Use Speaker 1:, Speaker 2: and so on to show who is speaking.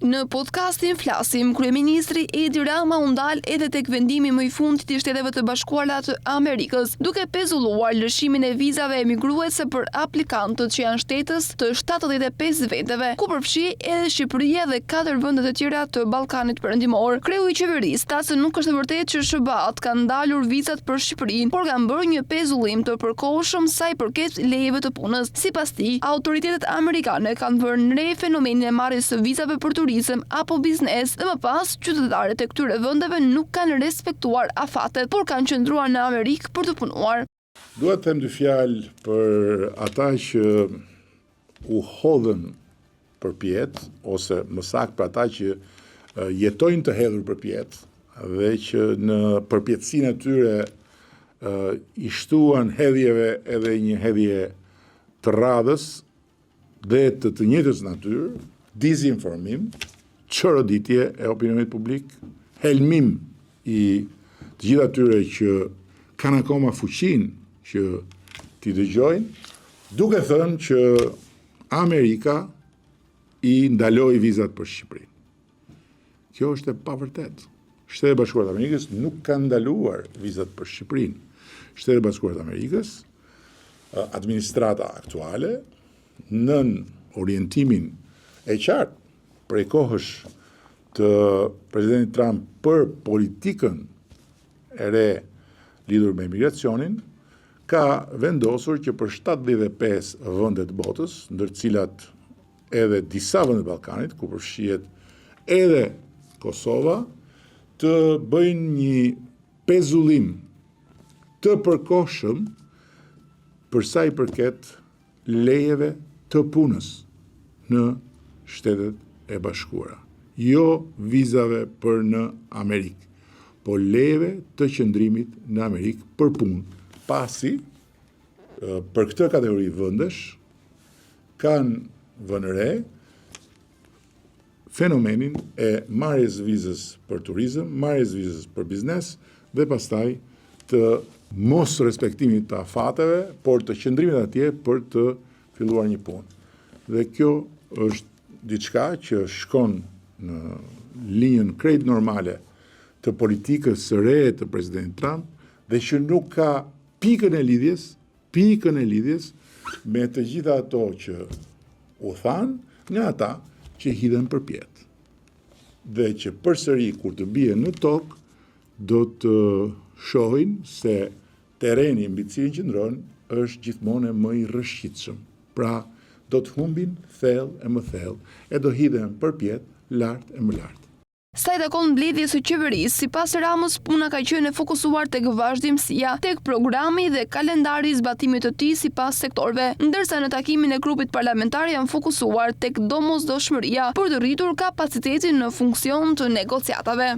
Speaker 1: Në podcastin flasim, kryeministri Edi Rama u ndal edhe tek vendimi më i fundit i Shteteve të Bashkuara të Amerikës, duke pezulluar lëshimin e vizave emigruese për aplikantët që janë shtetës të 75 vendeve, ku përfshi edhe Shqipëria dhe 4 vende të tjera të Ballkanit Perëndimor. Kreu i qeverisë tha se nuk është e vërtetë që SBA-t kanë ndalur vizat për Shqipërinë, por kanë bërë një pezullim të përkohshëm sa i përket lejeve të punës. Sipas tij, autoritetet amerikane kanë vënë në re fenomenin e marrjes së vizave për turizëm apo biznes dhe më pas qytetarët e këtyre vendeve nuk kanë respektuar afatet, por kanë qëndruar në Amerikë për të punuar.
Speaker 2: Dua të them dy fjalë për ata që u hodhën përpjet, ose më saktë për ata që jetojnë të hedhur përpjet dhe që në përpjetësinë e tyre i shtuan hedhjeve edhe një hedhje të radhës dhe të njëjtës natyrë, dizinformim, çoroditje e opinionit publik, helmim i të gjithë atyre që kanë akoma fuqinë që t'i dëgjojnë, duke thënë që Amerika i ndaloi vizat për Shqipërinë. Kjo është e pavërtetë. Shtetet e Bashkuara të Amerikës nuk kanë ndaluar vizat për Shqipërinë. Shtetet e Bashkuara të Amerikës, administrata aktuale, nën orientimin e qartë prej kohësh të presidentit Trump për politikën e re lidhur me imigracionin, ka vendosur që për 75 vende të botës, ndër të cilat edhe disa vende të Ballkanit, ku përfshihet edhe Kosova, të bëjnë një pezullim të përkohshëm për sa i përket lejeve të punës në Shtetet e Bashkuara. Jo vizave për në Amerikë, po lejeve të qëndrimit në Amerikë për punë. Pasi, për këtë kategori vendesh, kanë vënë re fenomenin e marrjes vizës për turizëm, marrjes vizës për biznes dhe pastaj të mos respektimit të afateve, por të qëndrimit atje për të filluar një punë. Dhe kjo është diçka që shkon në linjën krejt normale të politikës së re të presidentit Trump dhe që nuk ka pikën e lidhjes me të gjitha ato që u thanë nga ata që hidhen përpjet. Dhe që përsëri kur të bie në tokë do të shohin se terreni mbi të cilin qëndron është gjithmonë më i rrëshqitshëm. Pra do të humbin thellë e më thellë e do hidhen përpjet lart e më lart.
Speaker 1: Sa i takon mbledhjes së qeverisë, sipas Ramës, puna ka qenë e fokusuar tek vazhdimësia, tek programi dhe kalendari i zbatimit të tij sipas sektorëve, ndërsa në takimin e grupit parlamentar janë fokusuar tek domosdoshmëria për të rritur kapacitetin në funksion të negociatave.